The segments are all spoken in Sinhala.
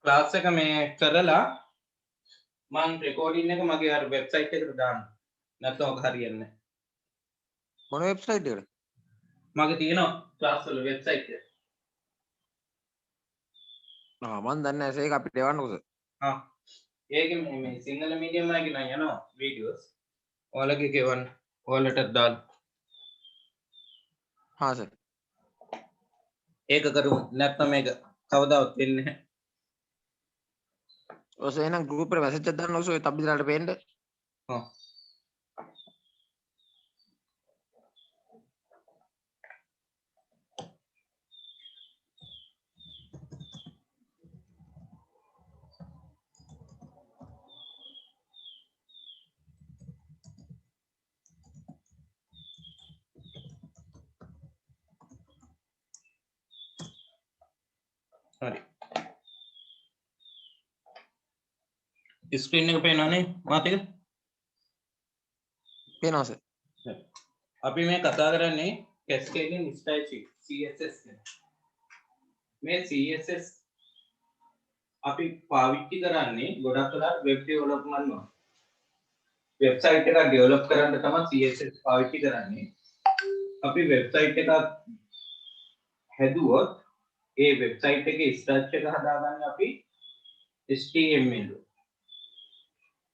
ක්ලාස් එක මේ කරලා මම රෙකෝඩින් එක මගේ අර වෙබ්සයිට් එකට දාන්න. නැත්නම් ඔක හරියන්නේ නැහැ. මොන වෙබ්සයිට් එකද? මගේ තියෙනවා ක්ලාස් වල වෙබ්සයිට් එක. මම දන්නේ නැහැ ඒක අපිට එවන්නකො සර්. ඒකේ මේ සිංහල මීඩියම් එකේ නම් යනවා වීඩියෝස්. ඔයාලගේ ගෙවන්න. ඔයාලට දාන්න. හා සර්. ඒක කරමු. නැත්නම් මේක කවදාවත් වෙන්නේ නැහැ. ඔස එහෙනම් ගෲප් එකට මැසේජ් එකක් දාන්න ඔස ඔය තබ්බිදලාට පේන්න. ඔව්. හරි. ස්ක්‍රීන් එක පේනවනේ මාත් එක? පේනවා සර්. අපි මේ කතා කරන්නේ cascading style sheet CSS ගැන. මේ CSS අපි පාවිච්චි කරන්නේ ගොඩක් වෙලාවට වෙබ් ඩෙවලොප්මන්ට් වල. වෙබ්සයිට් එකක් ඩෙවලොප් කරන්න තමයි CSS පාවිච්චි කරන්නේ. අපි වෙබ්සයිට් එකක් හැදුවොත් ඒ වෙබ්සයිට් එකේ ස්ට්‍රක්චර් එක හදාගන්න අපි HTML.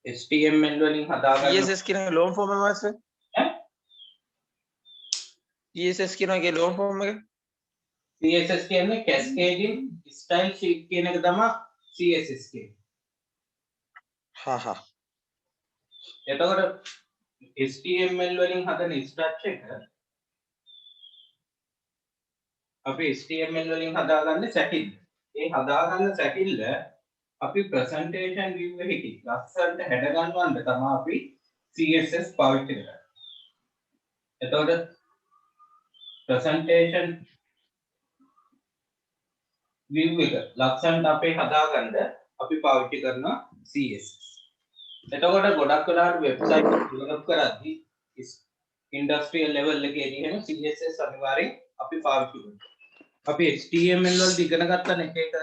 HTML වලින් හදාගන්න CSS කියන ලෝන් ෆෝම් එක සර්. CSS කියන එකේ ලෝන් ෆෝම් එක. CSS කියන්නේ cascading style sheet කියන එක තමයි CSS කියන්නේ. හා. එතකොට HTML වලින් හදන ස්ට්‍රක්චර් එක අපි HTML වලින් හදාගන්න සැටිල්ල. ඒ හදාගන්න සැටිල්ල අපි presentation view එකකින් ලස්සනට හැඩ ගන්නවන්න තමයි අපි CSS පාවිච්චි කරන්නේ. එතකොට presentation view එක ලස්සනට අපේ හදාගන්න අපි පාවිච්චි කරන CSS. එතකොට ගොඩක් වෙලාවට වෙබ්සයිට් එක ඩෙවලොප් කරද්දී ඉන්ඩස්ට්‍රියල් ලෙවල් එකේදී එහෙම CSS අනිවාර්යෙන් අපි පාවිච්චි කරනවා. අපි HTML වලදී ඉගෙන ගන්න එක එක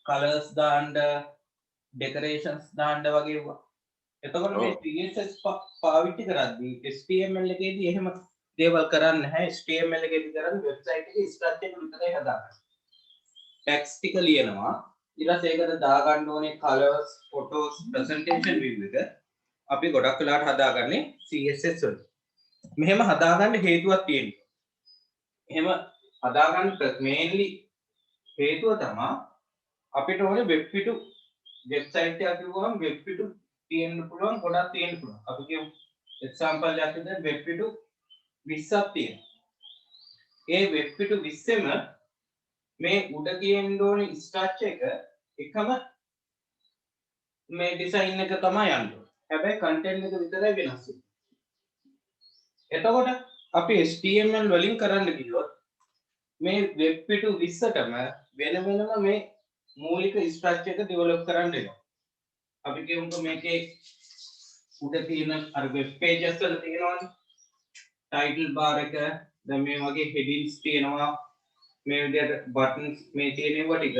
colors දාන්න, decorations දාන්න වගේ වුණා. එතකොට මේ CSS පාවිච්චි කරද්දී HTML එකේදී එහෙම දේවල් කරන්නේ නැහැ. HTML එකේදී කරන්නේ වෙබ්සයිට් එකේ ස්ට්‍රක්චර් එක විතරයි හදාගන්නේ. ටැක්ස් ටික ලියනවා. ඊට පස්සේ ඒකට දාගන්න ඕනේ colors, photos, presentation view එක. අපි ගොඩක් වෙලාවට හදාගන්නේ CSS වලින්. මෙහෙම හදාගන්න හේතුවක් තියෙනවා. එහෙම හදාගන්න mainly හේතුව තමයි අපිට ඕනේ වෙබ් පිටු වෙබ්සයිට් එකක් කිව්වම වෙබ් පිටු තියෙන්න පුළුවන් ගොඩක් තියෙන්න පුළුවන්. අපි කියමු example එකක් විදිහට වෙබ් පිටු 20ක් තියෙනවා. ඒ වෙබ් පිටු 20ෙම මේ උඩ තියෙන්න ඕනේ ස්ට්‍රක්චර් එක එකම මේ ඩිසයින් එක තමයි යන්නේ. හැබැයි කන්ටෙන්ට් එක විතරයි වෙනස් වෙන්නේ. එතකොට අපි HTML වලින් කරන්න ගියොත් මේ වෙබ් පිටු 20ටම වෙන වෙනම මේ මූලික ස්ට්‍රක්චර් එක ඩෙවලොප් කරන්න වෙනවා. අපි කියමුකෝ මේකේ උඩ තියෙන අර වෙබ් පේජස් වල තියෙනවනේ ටයිටල් බාර් එක, දැන් මේ වගේ හෙඩින්ස් තියෙනවා, මේ විදිහට බටන්ස් මේ තියෙන ඒවා ටික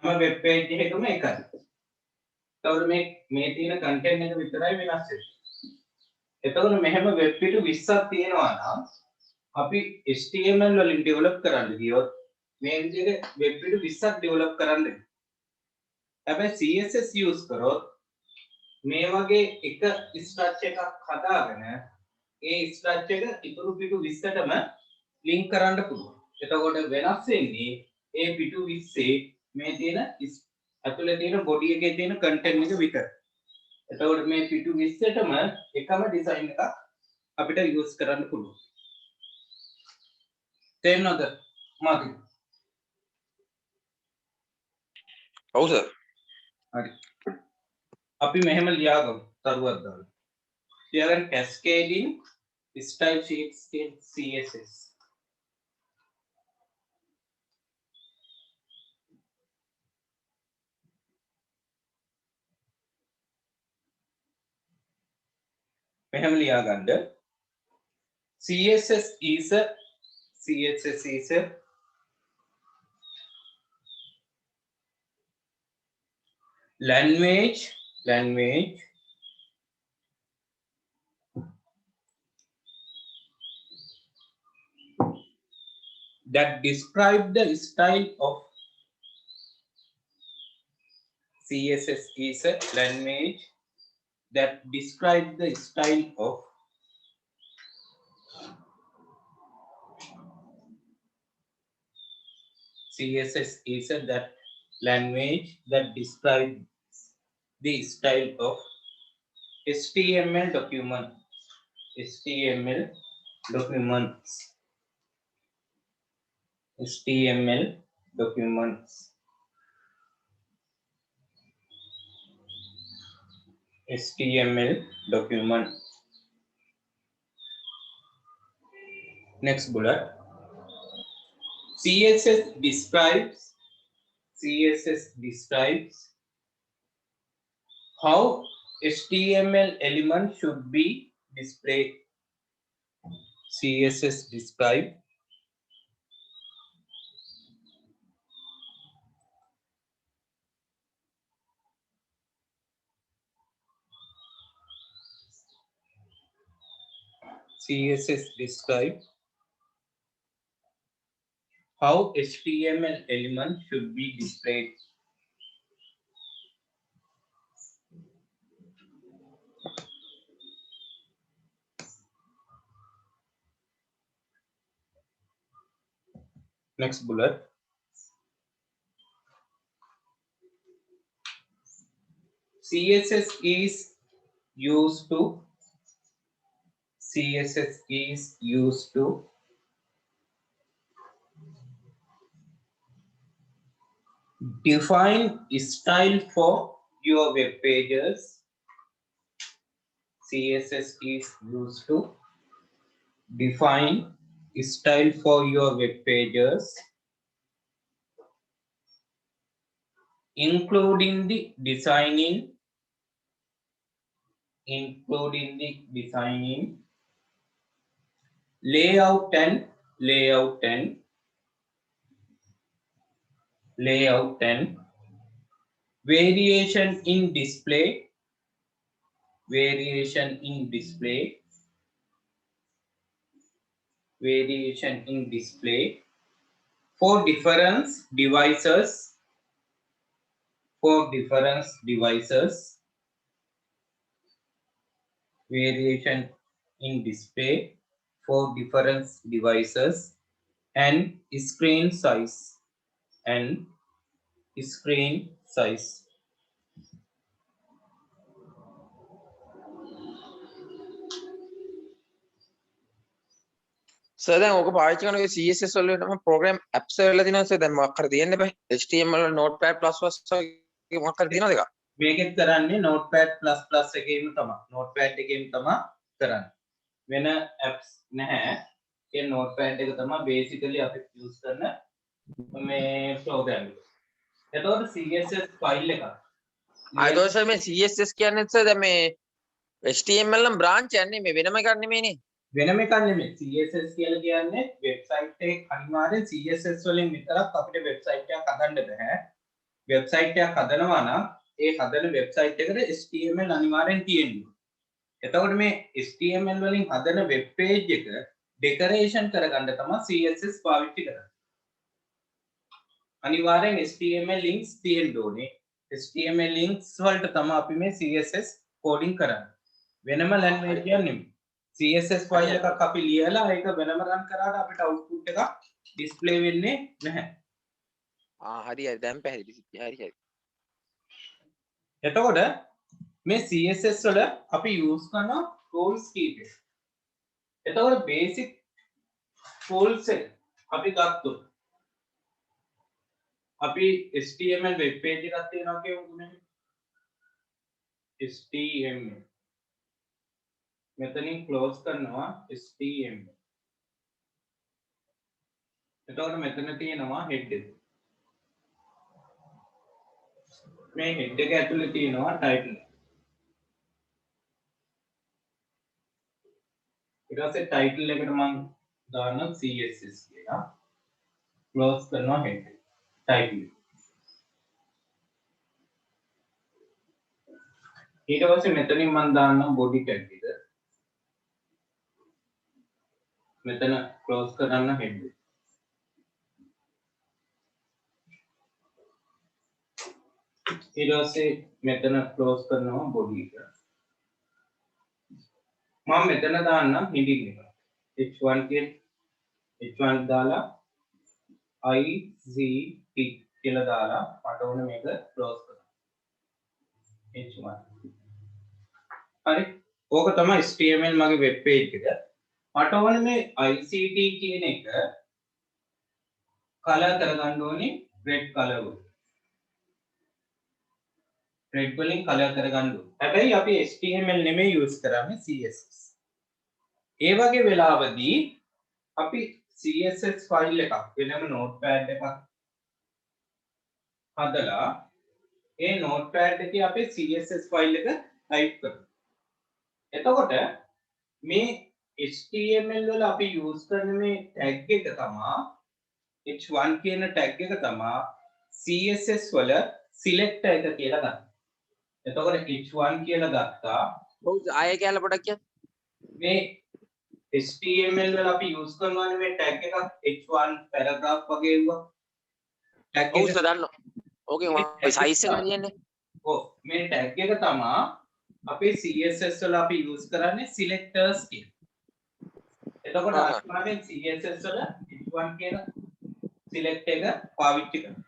හැම වෙබ් පේජ් එකකම එකයි. එතකොට මේ තියෙන කන්ටෙන්ට් එක විතරයි වෙනස් වෙන්නේ. එතකොට මෙහෙම වෙබ් පිටු 20ක් තියෙනවා නම් අපි HTML වලින් ඩෙවලොප් කරන්න ගියොත් මේ විදිහට වෙබ් පිටු 20ක් ඩෙවලොප් කරන්න වෙනවා. හැබැයි CSS use කරොත් මේ වගේ එක ස්ට්‍රක්චර් එකක් හදාගෙන ඒ ස්ට්‍රක්චර් එක ඉතුරු පිටු 20ටම ලින්ක් කරන්න පුළුවන්. එතකොට වෙනස් වෙන්නේ ඒ පිටු 20 මේ තියෙන ඇතුලේ තියෙන බොඩි එකේ තියෙන කන්ටෙන්ට් එක විතරයි. එතකොට මේ පිටු 20ටම එකම ඩිසයින් එකක් අපිට යූස් කරන්න පුළුවන්. තේරෙනවද මාකි? ඔව් සර්. හරි. අපි මෙහෙම ලියාගමු තරුවක් දාලා. ලියාගන්න cascading style sheets in CSS. මෙහෙම ලියාගන්න CSS is a language that describe the style of CSS is a language that describe the style of CSS is a that language that describes the style of HTML document. HTML documents. HTML documents. HTML document. Next bullet. CSS describes how HTML element should be displayed. CSS describe how HTML element should be displayed. Next bullet. CSS is used to define style for your web pages. CSS is used to define style for your web pages, including the designing, layout and variation in display, for different devices, variation in display for different devices, and screen size, sir දැන් ඕක පාවිච්චි කරන ඔය CSS වල තමයි program apps වල තියෙනවා සර් දැන් මොකක් හරි තියෙන්න බෑ HTML වල notepad plus වගේ මොකක් හරි තියෙනවද එකක් මේකෙත් කරන්නේ notepad++ එකේම තමයි notepad එකේම තමයි කරන්නේ වෙන apps නැහැ ඒ notepad එක තමයි basically අපි use කරන මේ program එක එතකොට CSS file එකක් ආයෙත් සර් මේ CSS කියන්නේ සර් දැන් මේ HTML නම් branch යන්නේ මේ වෙනම එකක් නෙමෙයිනේ වෙනම එකක් නෙමෙයි CSS කියලා කියන්නේ වෙබ්සයිට් එකේ අනිවාර්යෙන් CSS වලින් විතරක් අපිට වෙබ්සයිට් එකක් හදන්න බෑ වෙබ්සයිට් එකක් හදනවා නම් ඒ හදන වෙබ්සයිට් එකට HTML අනිවාර්යෙන් තියෙන්න ඕනේ. එතකොට මේ HTML වලින් හදන වෙබ් පේජ් එක ඩෙකරේෂන් කරගන්න තමයි CSS පාවිච්චි කරන්නේ. අනිවාර්යෙන් HTML links තියෙන්න ඕනේ. HTML links වලට තමයි අපි මේ CSS කෝඩින් කරන්නේ. වෙනම ලැන්ග්වේජ් එකක් නෙමෙයි. CSS ෆයිල් එකක් අපි ලියලා ඒක වෙනම රන් කරාට අපිට අවුට්පුට් එකක් ඩිස්ප්ලේ වෙන්නේ නැහැ. හරි හරි දැන් පැහැදිලි හරි එතකොට මේ CSS වල අපි use කරන tools කීපයක්. එතකොට basic tools එක අපි ගත්තොත් අපි HTML web page එකක් තියෙනවා කියමුනේ. HTML මෙතනින් close කරනවා HTML. එතකොට මෙතන තියෙනවා head එක. මේ head එක ඇතුලේ තියෙනවා title. ඊට පස්සේ title එකට මම දානවා CSS කියලා. close කරනවා head title. ඊට පස්සේ මෙතනින් මම දාන්නම් body tag එක. මෙතන close කරන්න head එක. ඊට පස්සේ මෙතන close කරනවා body එක. මම මෙතන දාන්නම් heading එක. h1 h1 දාලා IZT කියලා දාලා මට ඕන මේක close කරන්න. h1 හරි ඕක තමයි HTML මගේ වෙබ් පේජ් එක. මට ඕනේ මේ ICT කියන එක කලර් කරගන්න ඕනේ red color වලින්. red වලින් කලර් කරගන්න ඕනේ. හැබැයි අපි HTML නෙමෙයි use කරන්නේ CSS. ඒ වගේ වෙලාවදී අපි CSS ෆයිල් එකක් වෙනම notepad එකක් හදලා ඒ notepad එකේ අපේ CSS ෆයිල් එක type කරමු. එතකොට මේ HTML වල අපි use කරන මේ tag එක තමයි h1 කියන tag එක තමයි CSS වල selector එක කියලා ගන්න. එතකොට h1 කියලා ගත්තා. ඔව් ආයෙ කියලා පොඩක් කියන්න. මේ HTML වල අපි use කරනවානේ මේ tag එකක් h1 paragraph වගේ ඒවා. tag ඔව් එක සර් දන්නවා. ඕකේ ඔය size එක කියන්නේ. ඔව් මේ tag එක තමයි අපේ CSS වල අපි use කරන්නේ selectors කියන. එතකොට අනිවාර්යෙන් CSS වල h1 කියන select එක පාවිච්චි කරනවා.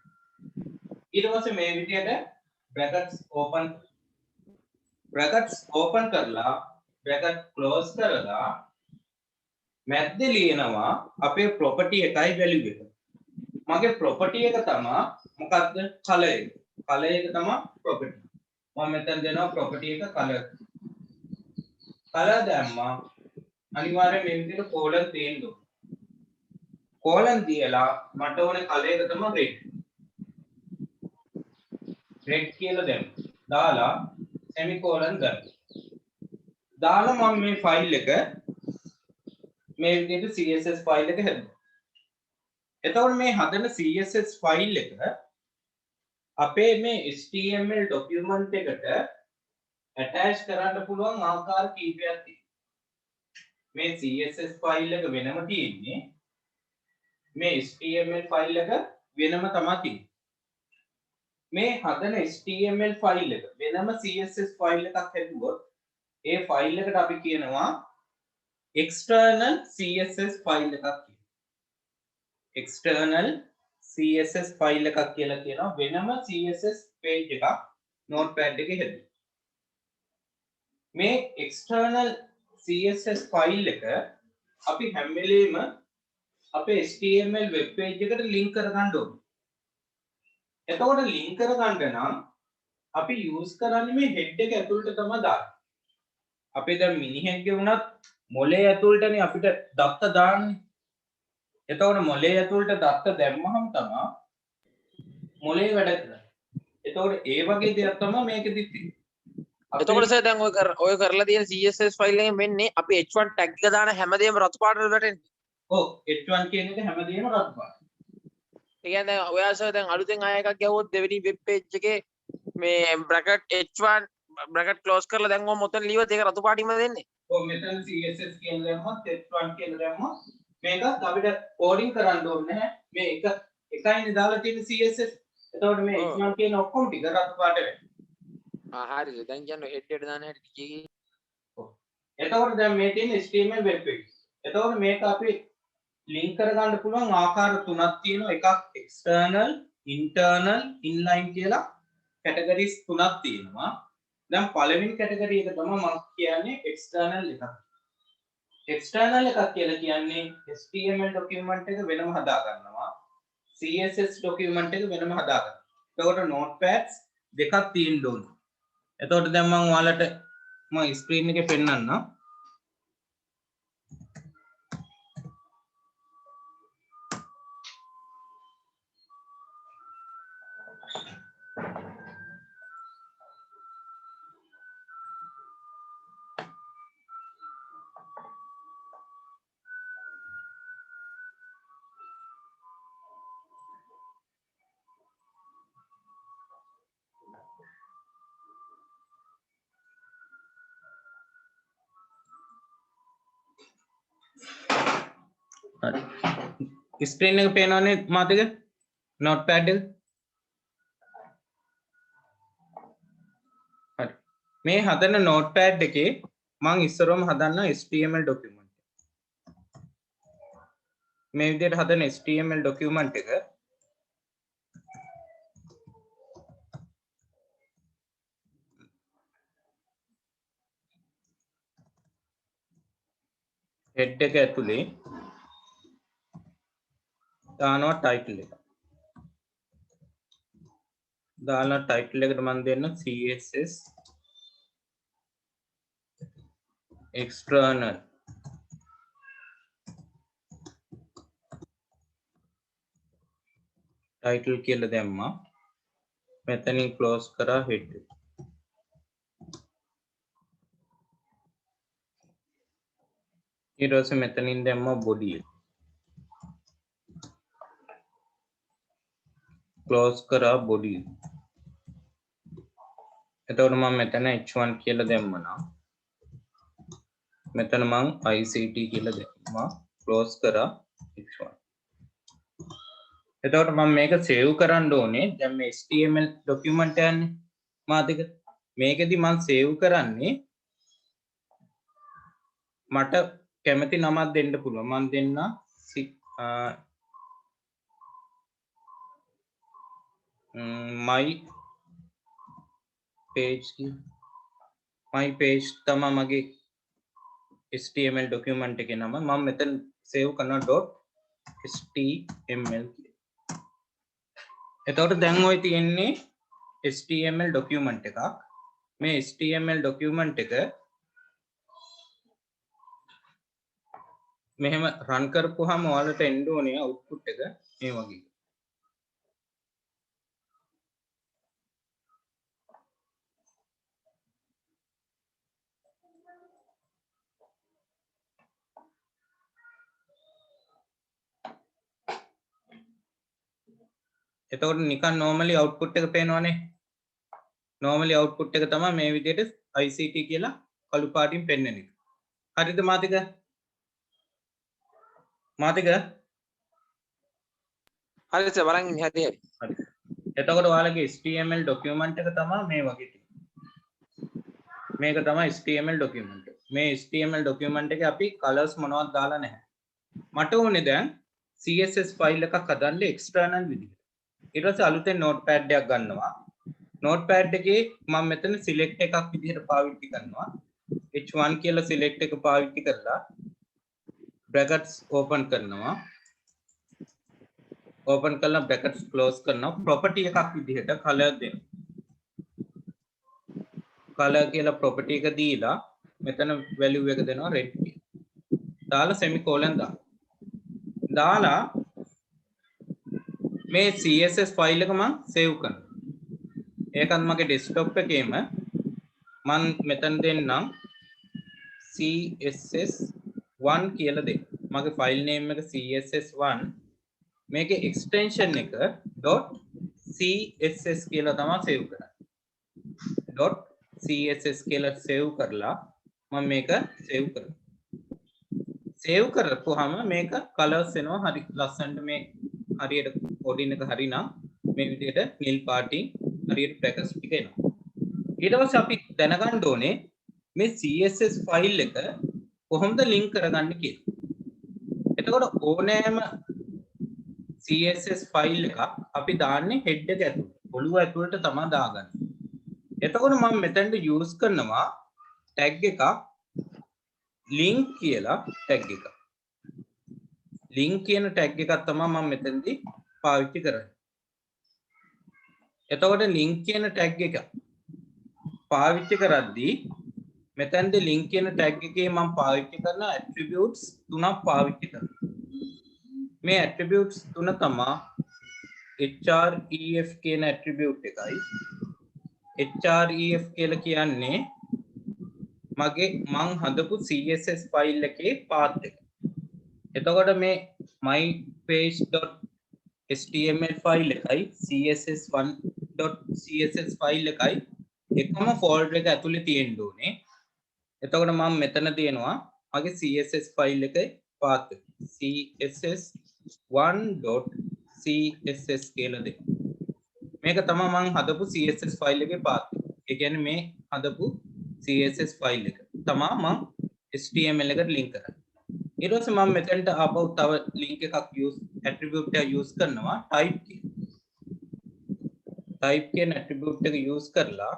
ඊට පස්සේ මේ විදිහට brackets open කරලා bracket close කරලා මැද්දේ ලියනවා අපේ property එකයි value එක. මගේ property එක තමයි මොකක්ද? color එක. color එක තමයි property. මම මෙතන දෙනවා property එක color. color දැම්මා අනිවාර්යෙන් මේ විදිහට colon තියෙන්න ඕන. colon දීලා මට ඕනේ color එක තමයි red. red කියලා දැම්මා. දාලා semicolon දාලා. දාලා මම මේ ෆයිල් එක මේ විදිහට CSS ෆයිල් එක හැදුවා. එතකොට මේ හදන CSS ෆයිල් එක අපේ මේ HTML ડોකියුමන්ට් එකට attach කරන්න පුළුවන් ආකාර කීපයක් තියෙනවා. මේ CSS ෆයිල් එක වෙනම තියෙන්නේ. මේ HTML ෆයිල් එක වෙනම තමයි තියෙන්නේ. මේ හදන HTML ෆයිල් එක වෙනම CSS ෆයිල් එකක් හැදුවොත් ඒ ෆයිල් එකට අපි කියනවා external CSS ෆයිල් එකක් කියලා. external CSS ෆයිල් එකක් කියලා කියනවා වෙනම CSS page එකක් notepad එකේ හැදුවා. මේ external CSS ෆයිල් එක අපි හැම වෙලේම අපේ HTML web page එකට link කරගන්න ඕනේ. එතකොට link කරගන්න නම් අපි use කරන්නේ මේ head එක ඇතුළට තමයි දාන්නේ. අපි දැන් මිනිහෙක්ගේ වුණත් මොලේ ඇතුළටනේ අපිට දත්ත දාන්නේ. එතකොට මොලේ ඇතුළට දත්ත දැම්මහම තමයි මොලේ වැඩ කරන්නේ. එතකොට ඒ වගේ දෙයක් තමයි මේකෙදි තියෙන්නේ. එතකොට සර් දැන් ඔය කරලා තියෙන CSS ෆයිල් එකෙන් වෙන්නේ අපි h1 tag එක දාන හැමදේම රතු පාටට වැටෙන්නේ. ඔව් h1 කියන එක හැමදේම රතු පාට. ඒ කියන්නේ ඔයා සර් දැන් අලුතෙන් ආය එකක් ගැහුවොත් දෙවෙනි වෙබ් පේජ් එකේ මේ bracket h1 bracket close කරලා දැන් ඔය මොතන ලියුවත් ඒක රතු පාටින්ම දෙන්නේ. ඔව් මෙතන CSS කියන දැම්මත් h1 කියන දැම්මත් මේකත් අපිට කෝඩින් කරන්න ඕනේ නැහැ. මේ එකයිනේ දාලා තියෙන CSS. එතකොට මේ h1 කියන ඔක්කොම ටික රතු පාට වෙනවා. හරි දැන් කියන්නේ head එකට දාන හැටි කී. ඔව්. එතකොට දැන් මේ තියෙන HTML web page. එතකොට මේක අපි link කරගන්න පුළුවන් ආකාර තුනක් තියෙනවා. එකක් external, internal, inline කියලා categories තුනක් තියෙනවා. දැන් පළවෙනි category එක තමයි මම කියන්නේ external එකක්. external එකක් කියලා කියන්නේ HTML document එක වෙනම හදා ගන්නවා. CSS document එක වෙනම හදා ගන්නවා. එතකොට notepads දෙකක් තියෙන්න ඕනේ. එතකොට දැන් මම ඔයාලට screen එකේ පෙන්නන්නම්. හරි ස්ක්‍රීන් එක පේනවනේ මාතක notepad එක හරි මේ හදන notepad එකේ මම ඉස්සරවම හදන්න HTML document මේ විදිහට හදන HTML document එක head එක ඇතුලේ දානවා title එක දාලා title එකට මම දෙන්න CSS external title කියලා දැම්මා මෙතනින් close කරා head එක ඊට පස්සේ මෙතනින් දැම්මා body එක close කරා body එක එතකොට මම මෙතන h1 කියලා දැම්මා මෙතන මම ICT කියලා දැම්මා close කරා h1 එතකොට මම මේක save කරන්න ඕනේ දැන් මේ HTML document යන්නේ මාතික මේකෙදි මම save කරන්නේ මට කැමති නමක් දෙන්න පුළුවන් මම දෙන්න my page තමයි මගේ HTML document එකේ නම මම මෙතන save කරනවා .html එතකොට දැන් ඔය තියෙන්නේ HTML document එකක් මේ HTML document එක මෙහෙම run කරපුවාම ඔයාලට එන්න ඕනේ output එක මේ වගේ එතකොට නිකන් normally output එක පේනවනේ normally output එක තමයි මේ විදිහට ICT කියලා කළු පාටින් පෙන්වන එක. හරිද මාතික? මාතික? හරි සර් බලන් ඉන්නේ හරි. හරි. එතකොට ඔයාලගේ HTML document එක තමයි මේ වගේ තියෙන්නේ. මේක තමයි HTML document එක. මේ HTML document එකේ අපි colors මොනවද දාලා නැහැ. මට ඕනේ දැන් CSS file එකක් හදන්න external විදිහට. ඊට පස්සේ අලුතෙන් notepad එකක් ගන්නවා notepad එකේ මම මෙතන select එකක් විදිහට පාවිච්චි කරනවා h1 කියලා select එක පාවිච්චි කරලා brackets open කරනවා open කරලා brackets close කරනවා property එකක් විදිහට color දෙනවා color කියලා property එක දීලා මෙතන value එක දෙනවා red කියලා දාලා semicolon දාලා මේ CSS file එක මම save කරනවා. ඒකත් මගේ desktop එකේම මම මෙතන දෙන්නම් CSS1 කියලා දෙන්න. මගේ file name එක CSS1 මේකේ extension එක .css කියලා තමයි save කරන්නේ. .css කියලා save කරලා මම මේක save කරනවා. save කරපුවාම මේක colors එනවා හරි ලස්සනට මේ හරියට coding එක හරිනම් මේ විදිහට නිල් පාටින් හරියට brackets ටික එනවා. ඊට පස්සේ අපි දැනගන්න ඕනේ මේ CSS file එක කොහොමද link කරගන්නේ කියලා. එතකොට ඕනෑම CSS file එකක් අපි දාන්නේ head එක ඇතුළට. ඔළුව ඇතුළට තමයි දාගන්නේ. එතකොට මම මෙතනට use කරනවා tag එකක් link කියලා tag එකක්. link කියන tag එකක් තමයි මම මෙතනදී පාවිච්චි කරන්නේ. එතකොට link කියන tag එක පාවිච්චි කරද්දී මෙතනදී link කියන tag එකේ මම පාවිච්චි කරන attributes තුනක් පාවිච්චි කරනවා. මේ attributes තුන තමයි href කියන attribute එකයි. href කියලා කියන්නේ මගේ මං හදපු CSS file එකේ path එක. එතකොට මේ my page.html file එකයි css1.css file එකයි එකම folder එක ඇතුලේ තියෙන්න ඕනේ. එතකොට මම මෙතන තියෙනවා මගේ CSS file එකේ path එක. css1.css කියලා දෙන්න. මේක තමයි මම හදපු css ෆයිල් එකේ පාත්. ඒ කියන්නේ මේ හදපු css ෆයිල් එක තමයි මම html එකට ලින්ක් කරන්නේ. ඊට පස්සේ මම මෙතනට ආපහු තව ලින්ක් එකක් attribute එක use කරනවා type කියන. type කියන attribute එක use කරලා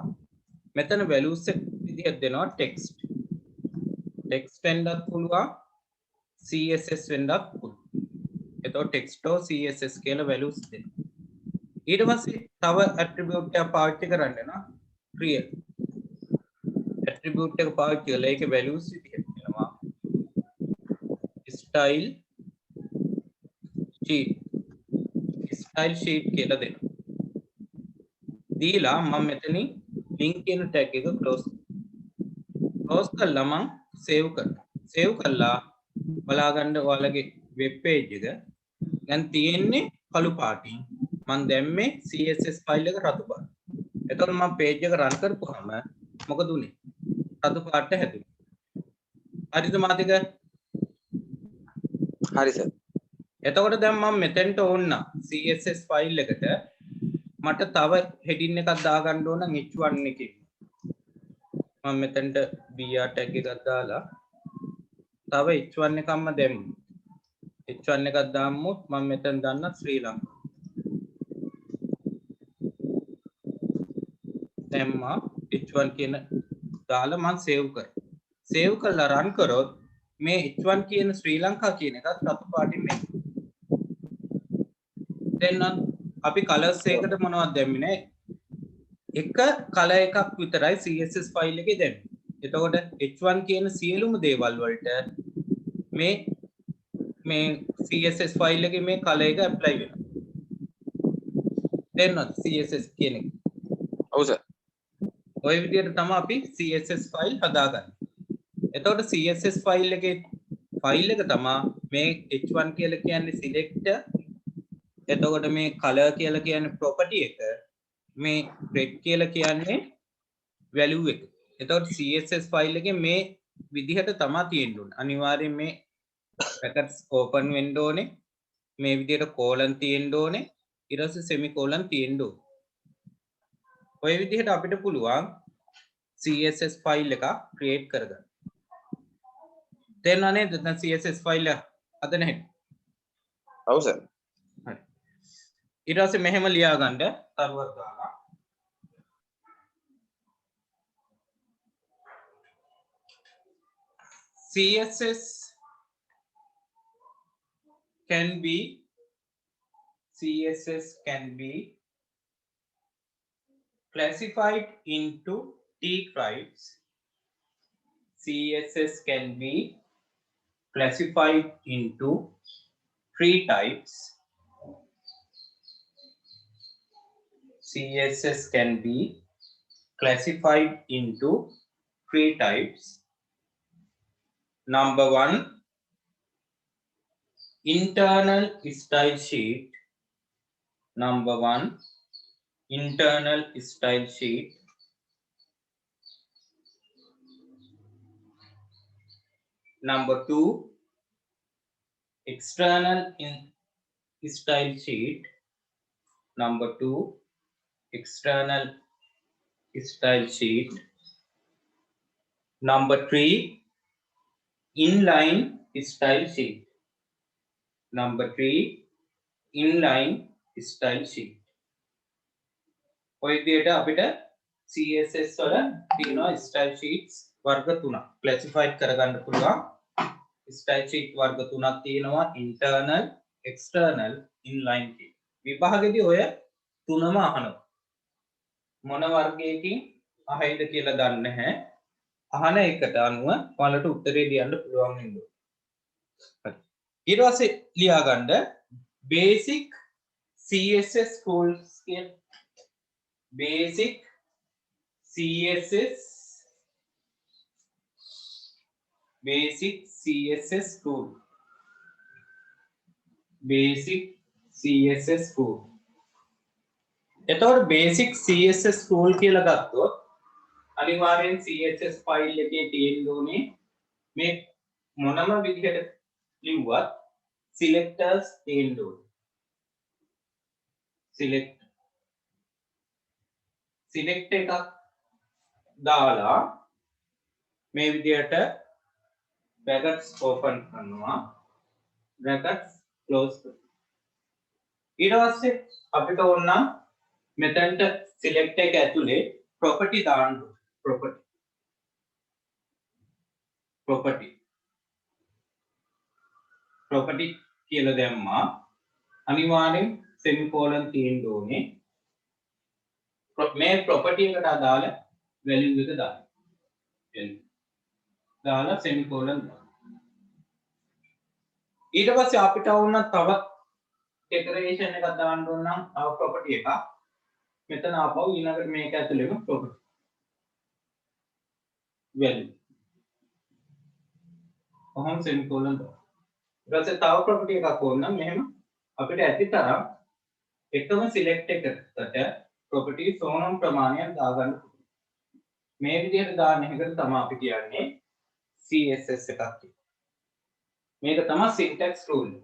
මෙතන values එක විදිහට දෙනවා text. text වෙන්නත් පුළුවන් css වෙන්නත් පුළුවන්. එතකොට text or css කියලා values දෙනවා. ඊට පස්සේ තව attribute එක පාවිච්චි කරන්න නා create attribute එක පාවිච්චි කරලා ඒකේ values විදිහට දෙනවා style sheet කියලා දෙනවා. දීලා මම මෙතනින් link කියන tag එක close කරලා මම save කරනවා. save කරලා බලාගන්න ඔයාලගේ web page එක දැන් තියෙන්නේ කළු පාටින්. මම දැම්මේ css file එක රතු පාට. එතකොට මම page එක run කරපුවාම මොකද උනේ? රතු පාට හැදුනේ. හරිද මාතික? හරි සර්. එතකොට දැන් මම මෙතෙන්ට ඕන්න css file එකට මට තව heading එකක් දාගන්න ඕන නම් h1 එකකින්. මම මෙතෙන්ට br tag එකක් දාලා තව h1 එකක්ම දැම්මු. h1 එකක් දාමුත් මම මෙතෙන් දාන්න ශ්‍රී ලංකා. දැම්මා h1 කියන දාලා මම save කරා. save කරලා run කරොත් මේ h1 කියන ශ්‍රී ලංකා කියන එකත් රතු පාටින් මේ. දැන් අපි colors එකකට මොනවද දැම්මේ නේ? එක color එකක් විතරයි css file එකේ දැම්මේ. එතකොට h1 කියන සියලුම දේවල් වලට මේ css file එකේ මේ color එක apply වෙනවා. දැන්නත් css කියන එක. ඔව් සර්. ඔය විදිහට තමයි අපි css file හදාගන්නේ. එතකොට css file එකේ file එක තමයි මේ h1 කියලා කියන්නේ select. එතකොට මේ color කියලා කියන්නේ property එක. මේ red කියලා කියන්නේ value එක. එතකොට css file එකේ මේ විදිහට තමයි තියෙන්න ඕනේ. අනිවාර්යෙන් මේ brackets open වෙන්න ඕනේ. මේ විදිහට colon තියෙන්න ඕනේ. ඊට පස්සේ semicolon තියෙන්න ඕනේ. ඔය විදිහට අපිට පුළුවන් css file එකක් create කරගන්න. තේරුණා නේද? දැන් css file එක හදන හැටි. ඔව් සර්. හරි. ඊට පස්සේ මෙහෙම ලියා ගන්න තරුවක් දාලා css can be classified into t types. css can be classified into 3 types. css can be classified into 3 types. Number 1, internal style sheet. Number 1, internal style sheet. Number 2, external style sheet. Number 2, external style sheet. Number 3, inline style sheet. Number 3, inline style sheet. ඔය විදිහට අපිට CSS වල තියෙනවා style sheets වර්ග 3ක් classified කරගන්න පුළුවන්. style sheet වර්ග 3ක් තියෙනවා internal, external, inline කියලා. විභාගෙදී ඔය තුනම අහනවා. මොන වර්ගයකින් අහයිද කියලා දන්නේ නැහැ. අහන එකට අනුව ඔයාලට උත්තරේ ලියන්න පුළුවන් වෙනවා. හරි. ඊට පස්සේ ලියා ගන්න basic CSS tools කියන basic CSS tool. Basic CSS tool. එතකොට basic CSS tool කියලා ගත්තොත් අනිවාර්යෙන් CSS file එකේ තියෙන්න ඕනේ මේ මොනම විදිහට ලිව්වත් selectors තියෙන්න ඕනේ. select එකක් දාලා මේ විදිහට brackets open කරනවා brackets close කරනවා. ඊට පස්සේ අපිට ඕන නම් මෙතනට select එක ඇතුලේ property දාන්න ඕනේ. property කියලා දැම්මා අනිවාර්යෙන් semicolon තියෙන්න ඕනේ. මේ property එකට අදාළ value එක දාන්න. දාලා semicolon දාන්න. ඊට පස්සේ අපිට ඕන තවත් decoration එකක් දාන්න ඕන නම් තව property එකක් මෙතන ආපහු ඊළඟට මේක ඇතුළේම property value කොහොම semicolon දාන්න. ඊට පස්සේ තව property එකක් ඕන නම් මෙහෙම අපිට ඇති තරම් එකම select එකකට property සෝනම් ප්‍රමාණයක් දාගන්න. මේ විදිහට දාන්න එකකට තමයි අපි කියන්නේ CSS එකක් කියලා. මේක තමයි syntax rule.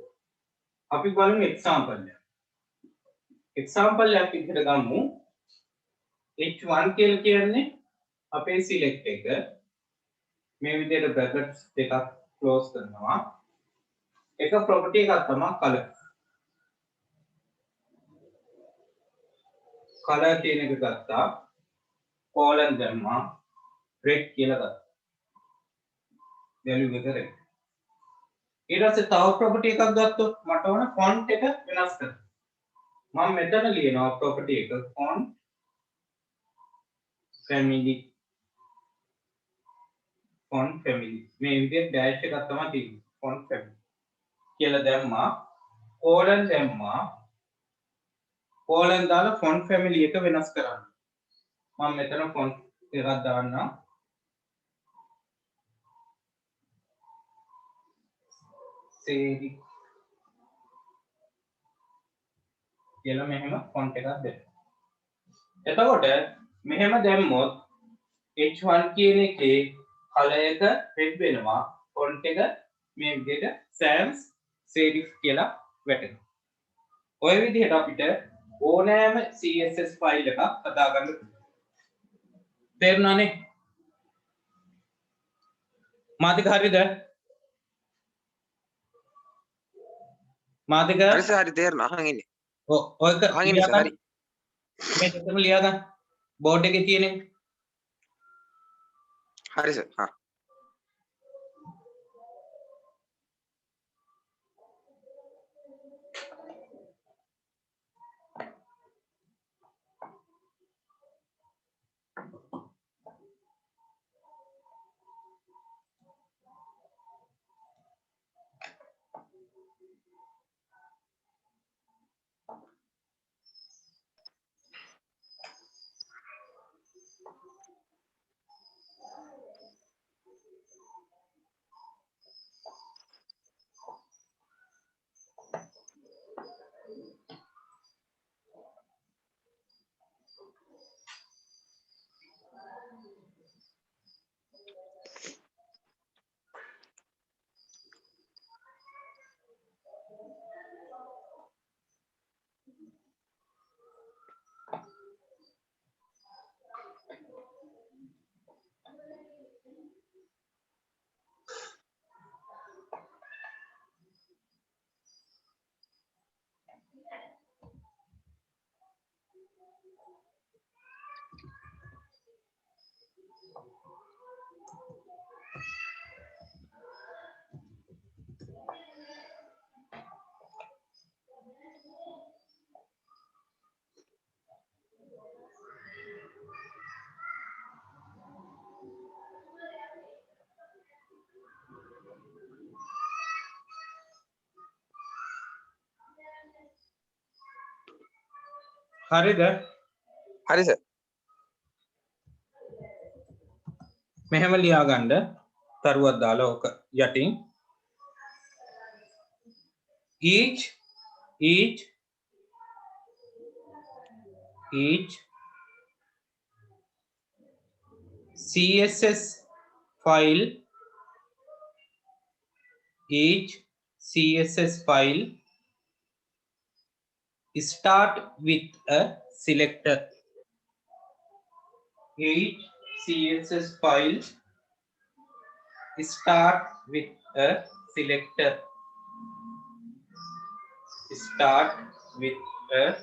අපි බලමු example එක. example එකක් විදිහට ගමු. h1 කියලා කියන්නේ අපේ select එක. මේ විදිහට brackets දෙකක් close කරනවා. එක property එකක් තමයි color. color කියන එක ගත්තා. colon දැම්මා. red කියලා ගත්තා. value එක red. ඊට පස්සේ තව property එකක් ගත්තොත් මට ඕන font එක වෙනස් කරන්න. මම මෙතන ලියනවා property එක font family මේ විදිහට dash එකක් තමයි තියෙන්නේ font family කියලා දැම්මා colon දැම්මා colon දාලා font family එක වෙනස් කරන්න. මම මෙතන font එකක් දාන්නම්. serif කියලා මෙහෙම font එකක් දෙන්න. එතකොට මෙහෙම දැම්මොත් h1 කියන එකේ color එක red වෙනවා. font එක මේ විදිහට sans serif කියලා වැටෙනවා. ඔය විදිහට අපිට ඕනෑම CSS ෆයිල් එකක් හදාගන්න පුළුවන්. තේරුණානේ? මාතික හරිද? මාතික හරි සර් හරි තේරෙනවා අහන් ඉන්නේ. ඔයක අහන් ඉන්නේ සර් හරි. මේ දෙකම ලියා ගන්න. බෝඩ් එකේ තියෙන එක. හරි සර්. හා. හරිද? හරි සර්. මෙහෙම ලියා ගන්න. තරුවක් දාලා ඔක යටින් each CSS file CSS file start with a selector. Each CSS file start with a selector. Start with a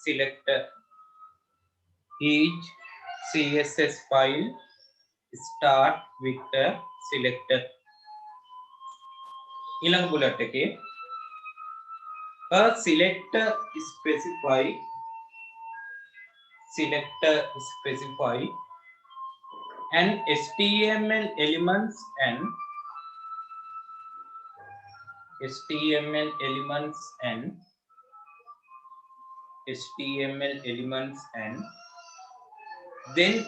selector. Each CSS file start with a selector. ඊළඟ බුලට් එකේ a selector specify and HTML elements and then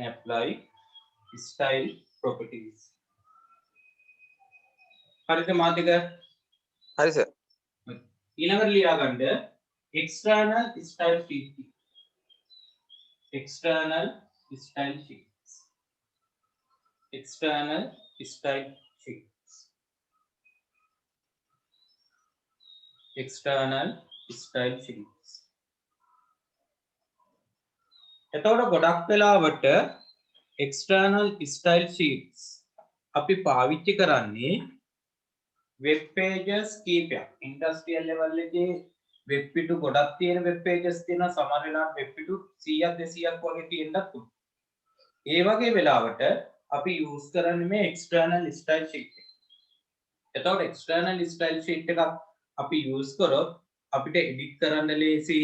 apply style properties. හරිද මාතික? හරි සර්. ඊළඟට ලියා ගන්න external style sheet. External style sheets. එතකොට ගොඩක් වෙලාවට external style sheets අපි පාවිච්චි කරන්නේ web pages කීපයක්. industrial level එකේ web පිටු ගොඩක් තියෙන web pages තියෙනවා. සමහර වෙලාවට web පිටු 100ක් 200ක් වගේ තියෙන්නත් පුළුවන්. ඒ වගේ වෙලාවට අපි use කරන්නේ මේ external style sheet එක. එතකොට external style sheet එකක් අපි use කරොත් අපිට edit කරන්න ලේසි,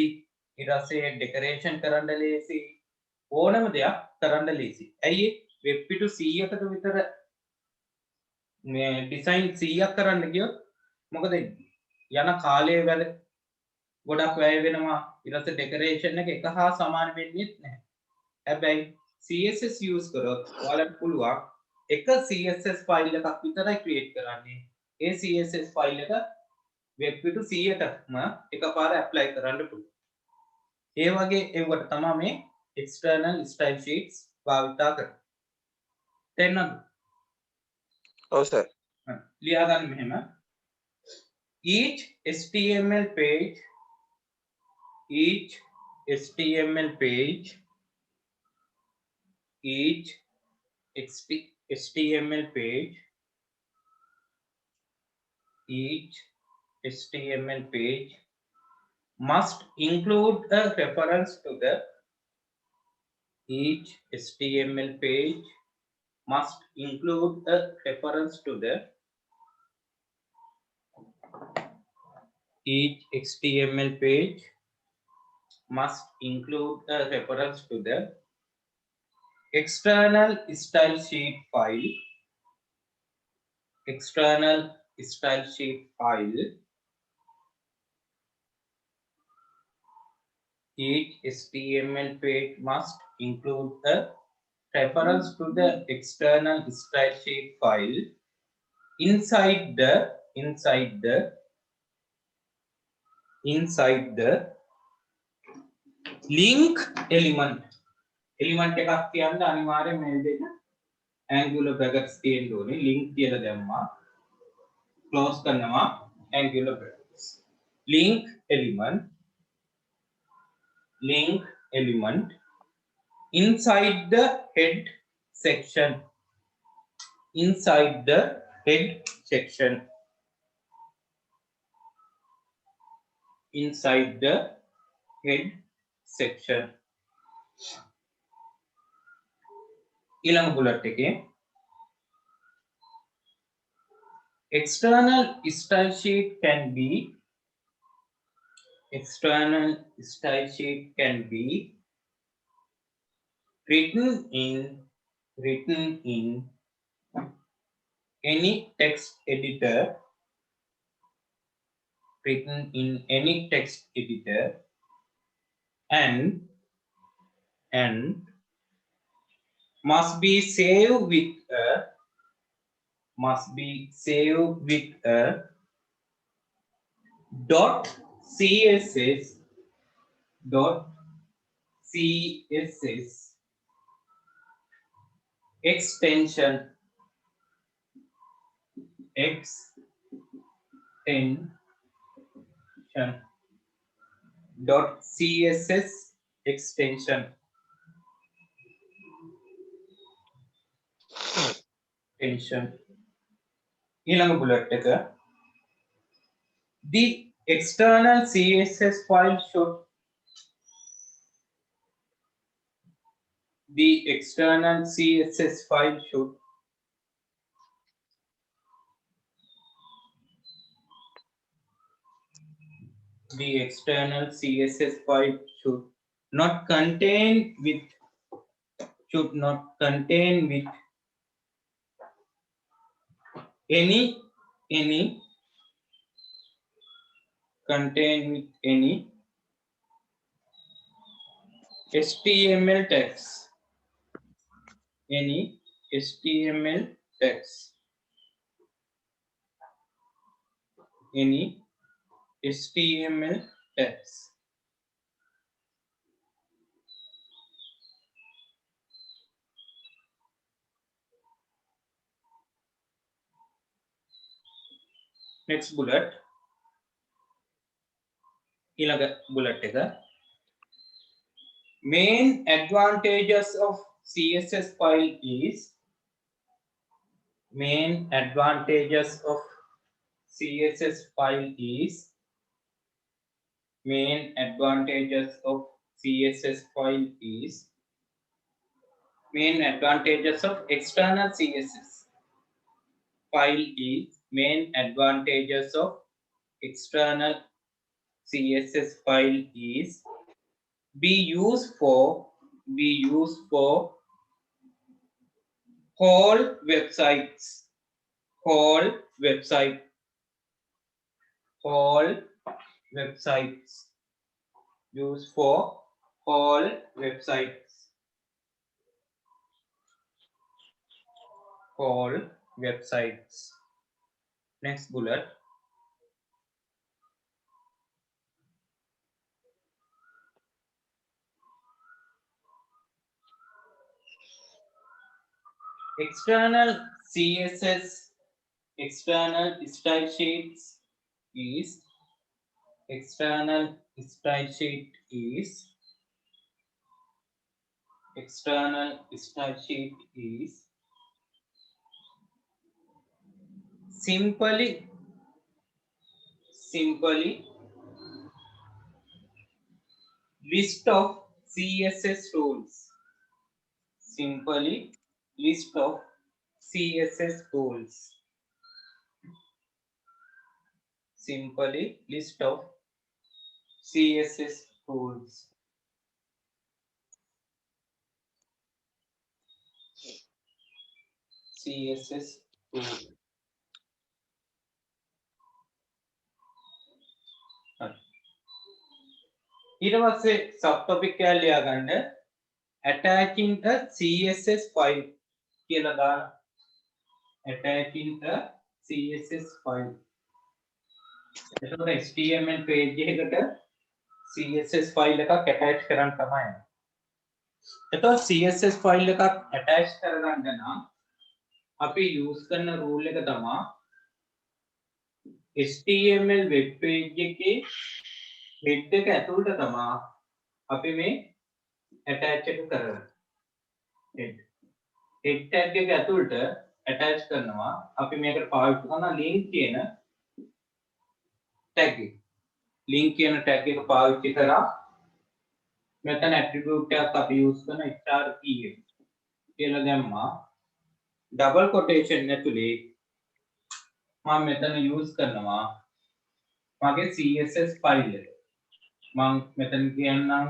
ඊට පස්සේ decoration කරන්න ලේසි, ඕනම දෙයක් කරන්න ලේසි. ඇයි web පිටු 100කට විතර මේ ඩිසයින් 100ක් කරන්න ගියොත් මොකද යන කාලය ගොඩක් වැය වෙනවා. ඊට පස්සේ decoration එක එක හා සමාන වෙන්නේ නැහැ. හැබැයි CSS use කරොත් ඔයාලට පුළුවන් එක CSS ෆයිල් එකක් විතරයි ක්‍රියේට් කරන්නේ. ඒ CSS ෆයිල් එක වෙබ් පිටු 100ටම එකපාර ඇප්ලයි කරන්න පුළුවන්. ඒ වගේ ඒවට තමයි මේ external style sheets භාවිතා කරන්නේ. තේරෙනවද? ඔව් සර්. ලියා ගන්න මෙහෙම. each HTML page each HTML page must include a reference to the each HTML page must include a reference to the each HTML page must include a reference to the external style sheet file each HTML page must include a reference to the external style sheet file inside the link element එකක් කියන්න අනිවාර්යයෙන් මේ විදිහට angular brackets තියෙන්න ඕනේ. link කියලා දැම්මා, close කරනවා, angular brackets. link element inside the head section inside the head section ඊළඟ බුලට් එකේ external style sheet can be written in any text editor, written in any text editor, and must be saved with a .css extension .css extension ඊළඟ bullet එක the external css file should the external css file should not contain with any HTML text, any HTML text, any HTML text. Next bullet. ඊළඟ bullet එක main advantages of CSS file is CSS file is main advantages of external CSS file is main advantages of external CSS file is be used for whole websites used for whole websites next bullet external CSS external style sheets is simply list of CSS rules. ඊට පස්සේ sub topic එක ලියා ගන්න attaching a CSS file කියලා දාන්න attaching a CSS file එතකොට HTML page එකකට CSS file එකක් attach කරන්න තමයි එතකොට CSS file එකක් attach කරගන්න නම් අපි use කරන rule එක තමයි HTML web page එකේ head එක ඇතුළට තමයි අපි මේ attach එක කරන්නේ head tag එක ඇතුළට attach කරනවා අපි මේකට පාවිච්චි කරන link කියන tag එක පාවිච්චි කරා මෙතන attribute එකක් අපි use කරන star key එක කියලා දැම්මා double quotation ඇතුලේ මම මෙතන use කරනවා මගේ CSS file එක මම මෙතන කියන්නම්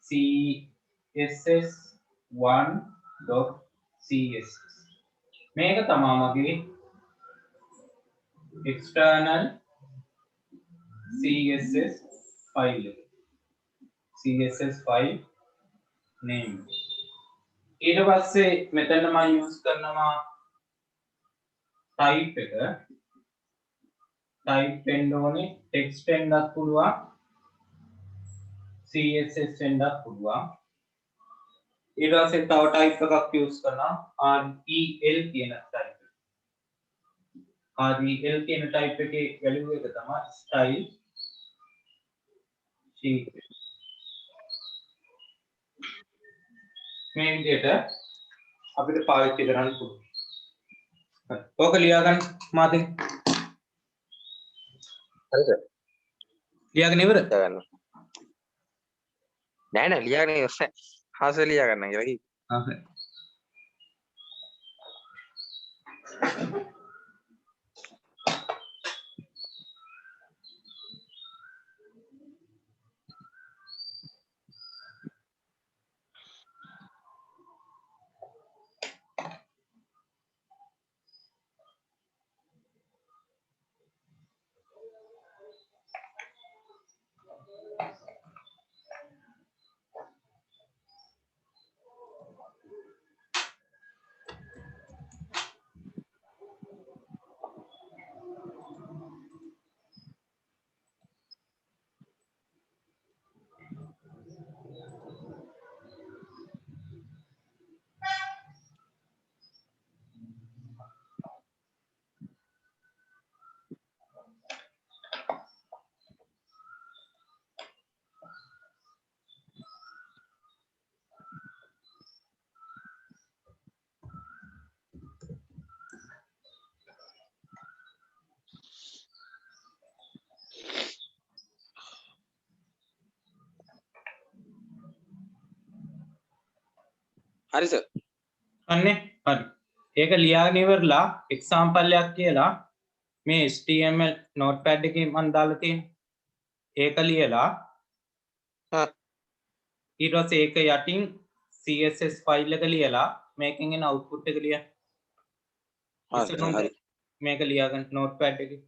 css 1.css මේක තමා මගේ external css file එක. css file name ඊට පස්සේ මෙතන මම use කරනවා type එක type වෙන්න ඕනේ text වෙන්නත් පුළුවන් css වෙන්නත් පුළුවන් ඊට පස්සේ තව type එකක් use කරනවා rel කියන type rel කියන type එකේ value එක තමයි style sheet මේ විදිහට අපිට පාවිච්චි කරන්න පුළුවන්. ඕක ලියා ගන්න මාතේ. හරිද? ලියාගෙන ඉවර. ගන්න. නෑ ලියාගෙන ඉවර. හාස ලියා ගන්න කියලා කි. හරි. හරි සර්. අන්නේ හරි. ඒක ලියාගෙන ඉවරලා example එකක් කියලා මේ HTML notepad එකේ මම දාලා තියෙන්නේ. ඒක ලියලා හා ඊට පස්සේ ඒක යටින් CSS file එක ලියලා මේකෙන් එන output එක ලියන්න. හරි. මේක ලියාගන්න notepad එකේ.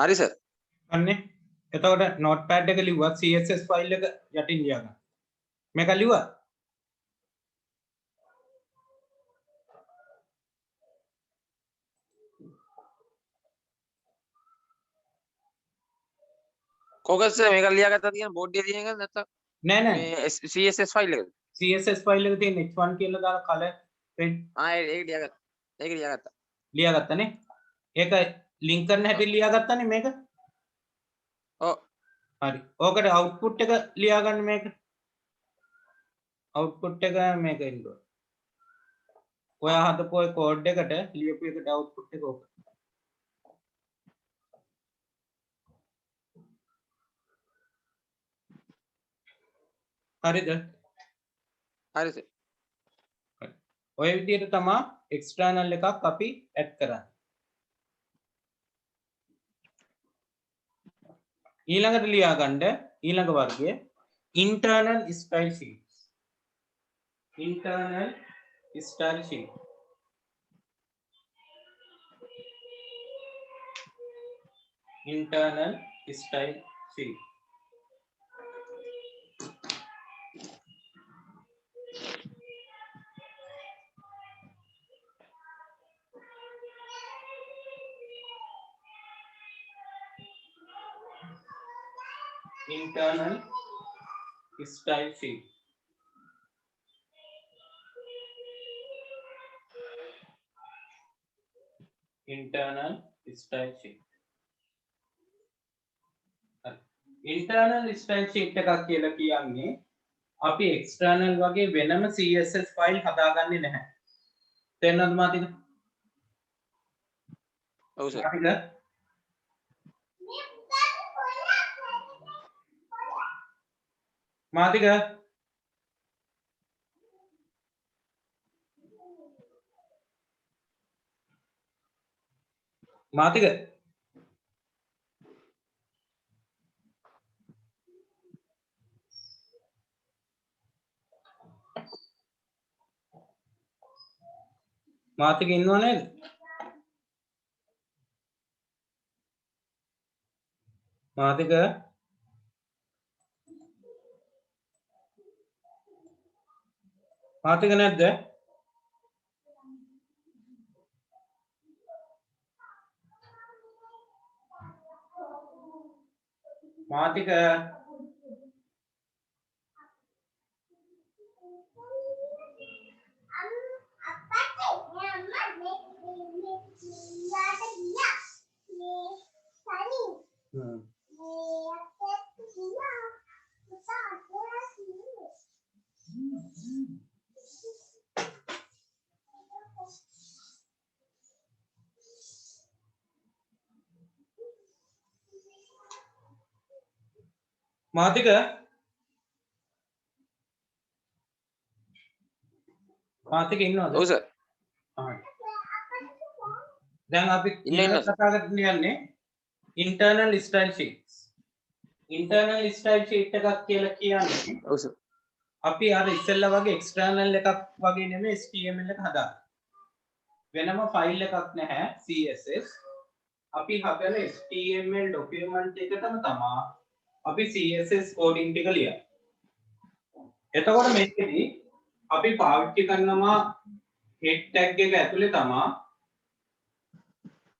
හරි සර්. අන්නේ එතකොට notepad එක ලිව්වා css file එක යටින් ලියා ගන්න. මේක ලිව්වා? කොහොමද සර් මේක ලියාගත්තා තියෙන බෝඩ් එකේ තියෙන එක නැත්නම් නෑ නෑ මේ CSS ෆයිල් එකද? css file එක තියෙන h1 කියලා දාලා color print ඒක ලියාගත්තා. ඒක ලියාගත්තා. ලියාගත්තනේ. ඒක link කරන හැටි ලියාගත්තනේ මේක. ඔව්. හරි. ඕකට output එක ලියා ගන්න මේක. output එක මේක ඉන්නවා. ඔයා හදපු ඔය code එකට ලියපු එකට output එක ඕක. හරිද? හරි සර්. ඔය විදිහට තමයි external එකක් අපි add කරන්නේ. ඊළඟට ලියා ගන්න ඊළඟ වර්ගය internal style sheets. internal style sheet. internal style sheet. internal style sheet. internal style sheet. internal style sheet එකක් කියලා කියන්නේ අපි external වගේ වෙනම css file හදාගන්නේ නැහැ. තේරෙනවද මාතික? ඔව් සර්. මාතික මාතික මාතික මාතික ඉන්නව නේද? මාතික මාතික නැද්ද? මාතික මාතික මාතික ඉන්නවද? ඔව් සර්. දැන් අපි ඉන්න කතා කරන්න යන්නේ internal style sheets. internal style sheet එකක් කියලා කියන්නේ ඔව් සර්. අපි අර ඉස්සෙල්ලා වගේ external එකක් වගේ නෙමෙයි HTML එක හදාගන්න. වෙනම ෆයිල් එකක් නැහැ CSS. අපි හදන HTML document එකටම තමයි අපි CSS coding ටික ලියන්නේ. එතකොට මේකෙදි අපි පාවිච්චි කරනවා head tag එක ඇතුලේ තමයි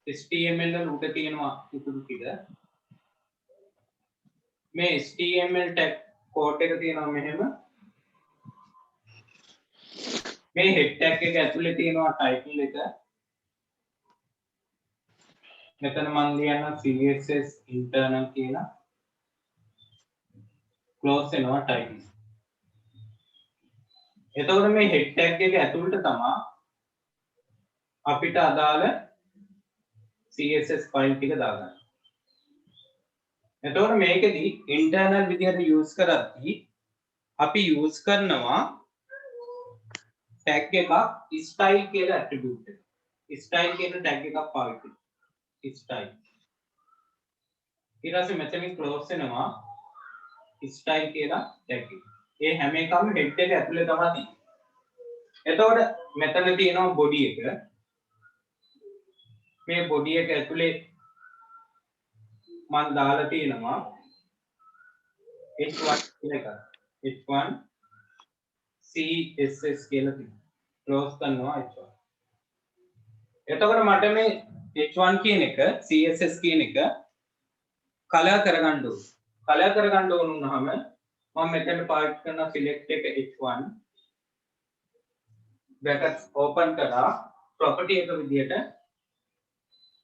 HTML වල උඩ තියෙනවා ඉතුරු ටික. මේ HTML tag code එක තියෙනවා මෙහෙම. මේ head tag එක ඇතුලේ තියෙනවා title එක. මෙතන මම ලියනවා CSS internal කියලා. close වෙනවා title. එතකොට මේ head tag එක ඇතුළට තමයි අපිට අදාළ CSS file ටික දාගන්න. එතකොට මේකෙදි internal විදිහට use කරද්දී අපි use කරනවා tag එකක් style කියලා attribute එක. style කියන tag එකක් පාවිච්චි කරනවා. style. ඊට පස්සේ මෙතනින් close වෙනවා style කියලා tag එක. ඒ හැම එකම head එක ඇතුලේ තමයි තියෙන්නේ. එතකොට මෙතන තියෙනවා body එක. මේ body එක ඇතුලේ මම දාලා තියෙනවා h1 කියන එක. h1 css කියලා තියෙනවා. ක්ලෝස් කරනවා h1. එතකොට මට මේ h1 කියන එක css කියන එක කලර් කරගන්න ඕන. කලර් කරගන්න ඕන වුණාම මම මෙතන පාවිච්චි කරන select එක h1 brackets open කරා property එක විදියට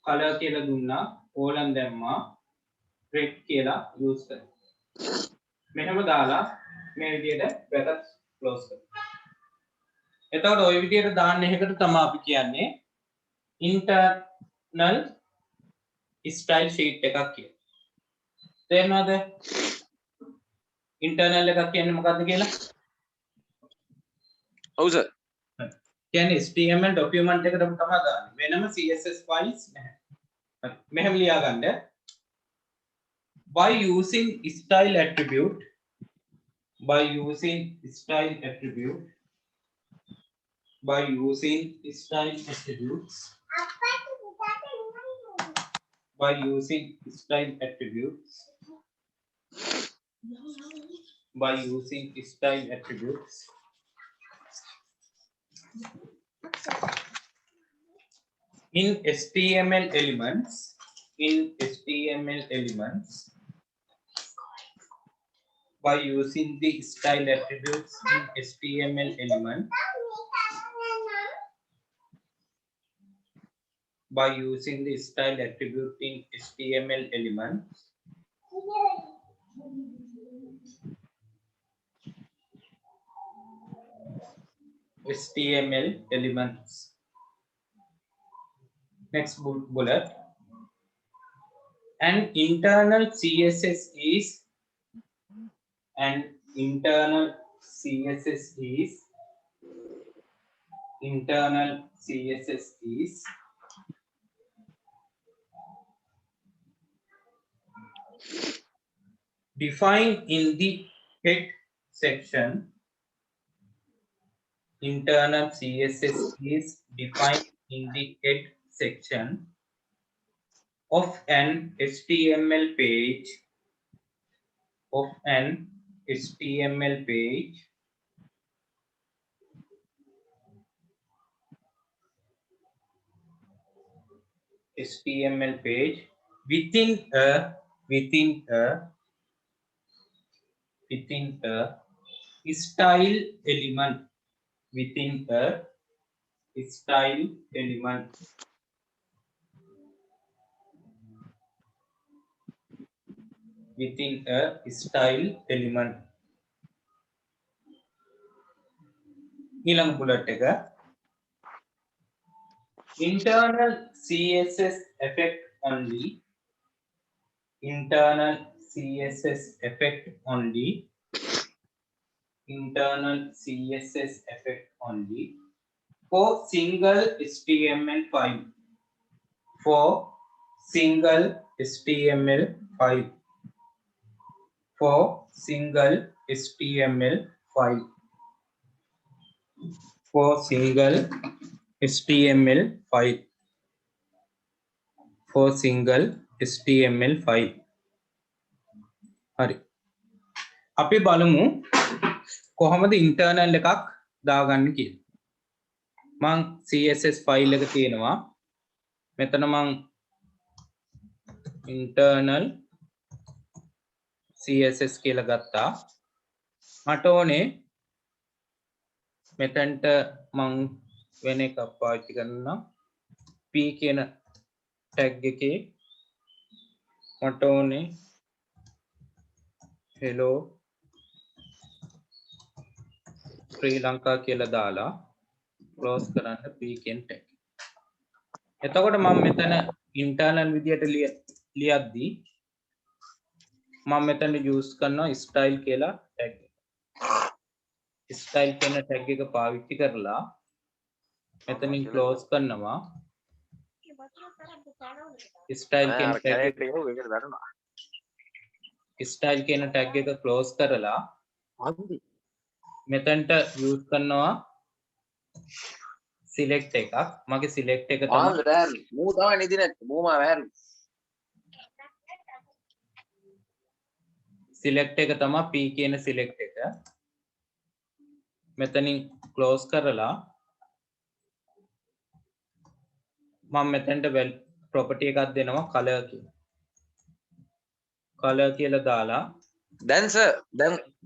color කියලා දුන්නා ඕලන් දැම්මා red කියලා use කරා. මෙහෙම දාලා මේ විදියට brackets close කරා. එතකොට ওই විදියට දාන්න එකකට තමයි අපි කියන්නේ internal style sheet එකක් කියලා. තේරෙනවද? internal එකක් කියන්නේ මොකක්ද කියලා? ඔව් සර්. කියන්නේ HTML document එකට තමයි දාන්නේ. වෙනම CSS files නැහැ. හරි. මෙහෙම ලියා ගන්න. By using style attribute by using style attributes by using style attributes by using style attributes by using style attributes in HTML elements by using the style attributes in HTML element by using the style attribute in HTML elements HTML elements. Next bullet. An internal CSS is defined in the head section. Internal CSS is defined in the head section of an HTML page within a style element within a style element within a style element. ඊළඟ bullet එක internal CSS effect only internal CSS effect only for single HTML file for single HTML file for single HTML file for single HTML file for single HTML file. හරි. අපි බලමු කොහොමද internal එකක් දාගන්න කියලා. මං CSS file එක තියෙනවා. මෙතන මං internal CSS කියලා ගත්තා. මට ඕනේ මෙතනට මං වෙන එකක් පාවිච්චි කරනවා. p කියන tag එකේ මට ඕනේ hello Sri Lanka කියලා දාලා close කරන්න p කියන tag. එතකොට මම මෙතන internal විදියට ලියද්දී මම මෙතන use කරනවා style කියලා tag එක. style කියන tag එක පාවිච්චි කරලා මෙතනින් close කරනවා. style කියන tag එක style කියන tag එක close කරලා මෙතනට use කරනවා select එකක්. මගේ select එක තමයි select එක තමයි p කියන select එක මෙතනින් close කරලා මම මෙතනට property එකක් දෙනවා color කියලා color කියලා දාලා දැන් සර්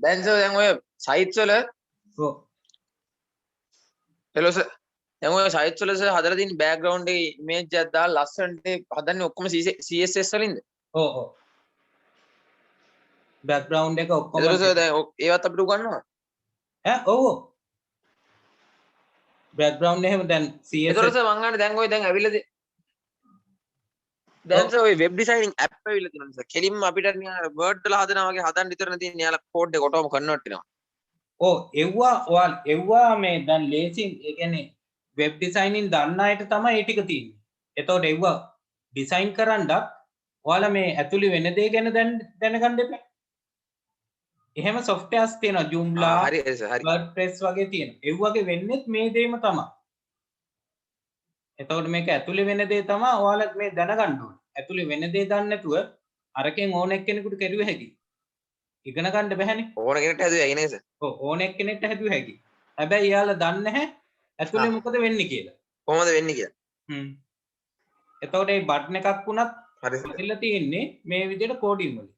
දැන් ඔය sites වල ඔව් hello sir දැන් ඔය sites වල සර් හදලා තියෙන background එකේ image එකක් දාලා ලස්සනට හදන්නේ ඔක්කොම CSS වලින්ද? ඔව් ඔව් background එක ඔක්කොම ඒතර සර් දැන් ඒවත් අපිට උගන්වනවා. ඔව් background එහෙම දැන් ඒතර CSS සර් මං අහන්නේ දැන් ඔය දැන් ඇවිල්ලාද දැන් සර් ඔය web designing app ඇවිල්ලා තියෙනවා සර්. කෙලින්ම අපිට නිකන් word වල හදනවා වගේ හදන්න විතරනේ තියෙන්නේ. යාලා code එක ඔටෝම convert වෙනවා. ඔව් එව්වා මේ දැන් ලේසින් ඒ කියන්නේ වෙබ් ඩිසයිනින් දන්න අයට තමයි ඒ ටික තියෙන්නේ. එතකොට එව්වා ඩිසයින් කරන්නත් ඔයාලා මේ ඇතුළේ වෙන දේ ගැන දැනගන්න එපා. එහෙම softwares තියෙනවා Joomla, හරි සර් හරි. WordPress වගේ තියෙනවා. ඒ වගේ වෙන්නේත් මේ දෙයම තමයි. එතකොට මේක ඇතුළේ වෙන දේ තමයි ඔයාලා මේ දැනගන්න ඕනේ. ඇතුළේ වෙන දේ දන්නේ නැතුව අරකින් ඕන එක්කෙනෙකුට කෙරුව හැකියි. ඉගෙන ගන්න බැහැනේ. ඕන කෙනෙක්ට හැදුවේ නේද සර්? ඔව් ඕන එක්කෙනෙක්ට හැදුව හැකියි. හැබැයි එයාලා දන්නේ නැහැ ඇතුළේ මොකද වෙන්නේ කියලා. කොහොමද වෙන්නේ කියලා. එතකොට මේ බටන් එකක් වුණත් හරි ඉතිලා තියෙන්නේ මේ විදිහට කෝඩින් වලින්.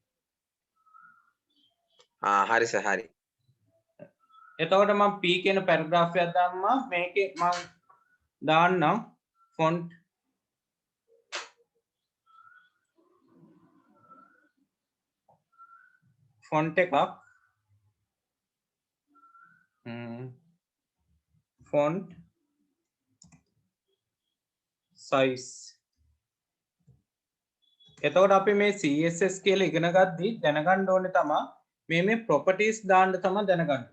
හරි සර් හරි. එතකොට මම p කියන පැරග්‍රාෆ් එකක් දාන්නා මේකේ මම දාන්නම් font එකක් font size එතකොට අපි මේ CSS කියලා ඉගෙන ගද්දි දැනගන්න ඕනේ තමයි මේ properties දාන්න තමයි දැනගන්න ඕනේ.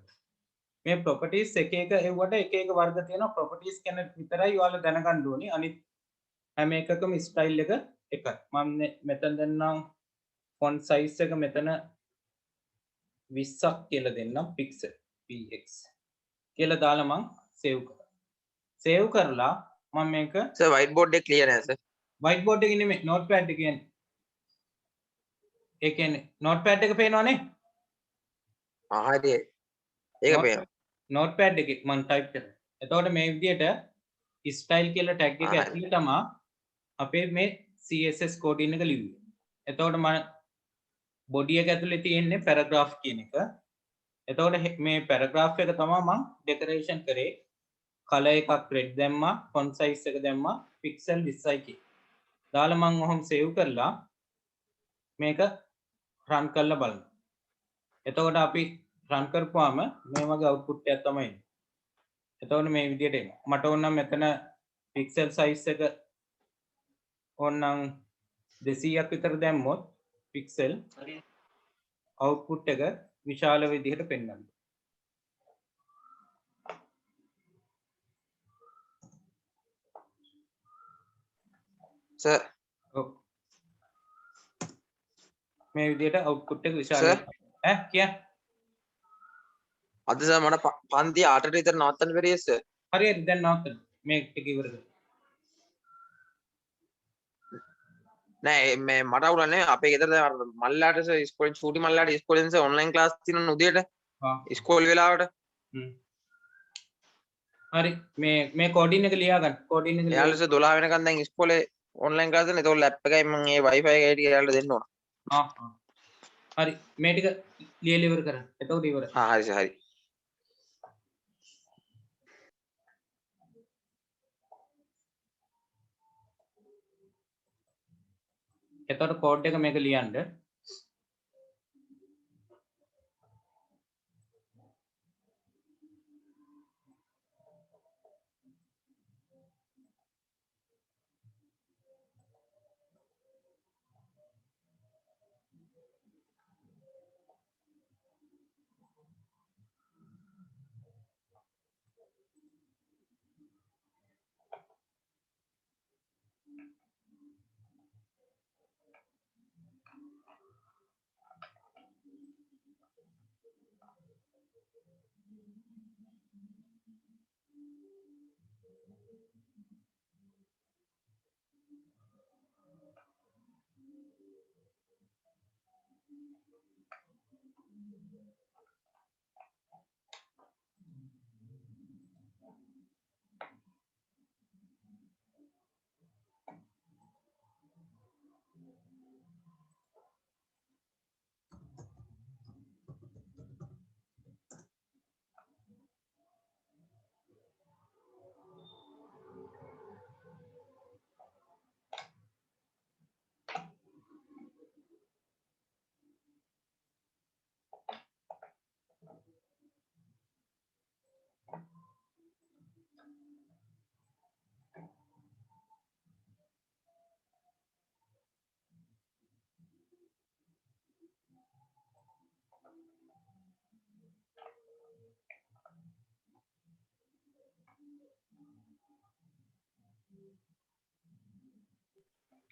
මේ properties එක එව්වට එක වර්ග තියෙනවා properties ගැන විතරයි ඔයාලා දැනගන්න ඕනේ. අනිත් හැම එකකම style එක එකයි. මම මෙතන දෙන්නම් font size එක මෙතන 20ක් කියලා දෙන්නම් pixel px කියලා දාලා මම save කරා. save කරලා මම මේක සර් white board එක clear නෑ සර්. white board එකේ නෙමෙයි notepad එකේ කියන්නේ. ඒ කියන්නේ notepad එක පේනවනේ? හරි. ඒක පේනවා. notepad එකේ මම type කරා. එතකොට මේ විදියට style කියලා tag එක ඇතුලේ තමයි අපේ මේ CSS coding එක ලිව්වේ. එතකොට මම body එක ඇතුලේ තියෙන්නේ paragraph කියන එක. එතකොට මේ paragraph එක තමයි මම decoration කරේ. color එකක් red දැම්මා, font size එක දැම්මා, pixel 20යි කිය. දාලා මම ඔහොම save කරලා මේක run කරලා බලන්න. එතකොට අපි run කරපුවාම මේ වගේ output එකක් තමයි එන්නේ. එතකොට මේ විදියට එනවා. මට ඕන නම් මෙතන pixel size එක ඕනනම් 200ක් විතර දැම්මොත් pixel output එක විශාල විදිහට පෙන්වන්න. සර් මේ විදිහට output එක විශාල කිය අද සර් මට පන්ති 8ට විතර නවත්තන්න බැරිද සර්? හරියට දැන් නවත්තන්න. මේ ටික ඉවර කරලා. නෑ මේ මට අවුලක් නෑ අපේ ගෙදර දැන් මල්ලාට සර් ඉස්කෝලේ චූටි මල්ලාට ඉස්කෝලෙන් සර් ඔන්ලයින් ක්ලාස් තියෙනවා උදේට. ඉස්කෝල් වෙලාවට. හරි මේ කෝඩින් එක ලියා ගන්න. කෝඩින් එක එයාලා සර් 12 වෙනකන් දැන් ඉස්කෝලේ ඔන්ලයින් ක්ලාස් දෙනවා. ඒතකොට ලැප් එකයි මම ඒ wifi එකයි ටික එයාලට දෙන්න ඕන. හරි මේ ටික ලියලා ඉවර කරන්න. එතකොට ඉවරයි. හරි සර් හරි. එතකොට කෝඩ් එක මේක ලියන්න.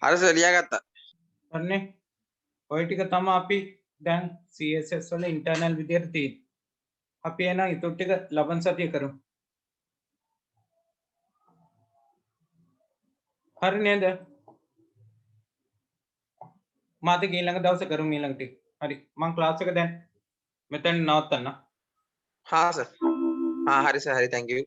හරි සර් ලියාගත්තා. හරිනේ ඔය ටික තමයි අපි දැන් CSS වල ඉන්ටර්නල් විදියට තියෙන්නේ. අපි එන ඊටු ටික ලබන සතිය කරමු. හරි නේද? මාත් ඊළඟ දවසේ කරමු ඊළඟ ටික. හරි මම ක්ලාස් එක දැන් මෙතන නවත්තන්න. හා සර්. හරි සර් හරි thank you.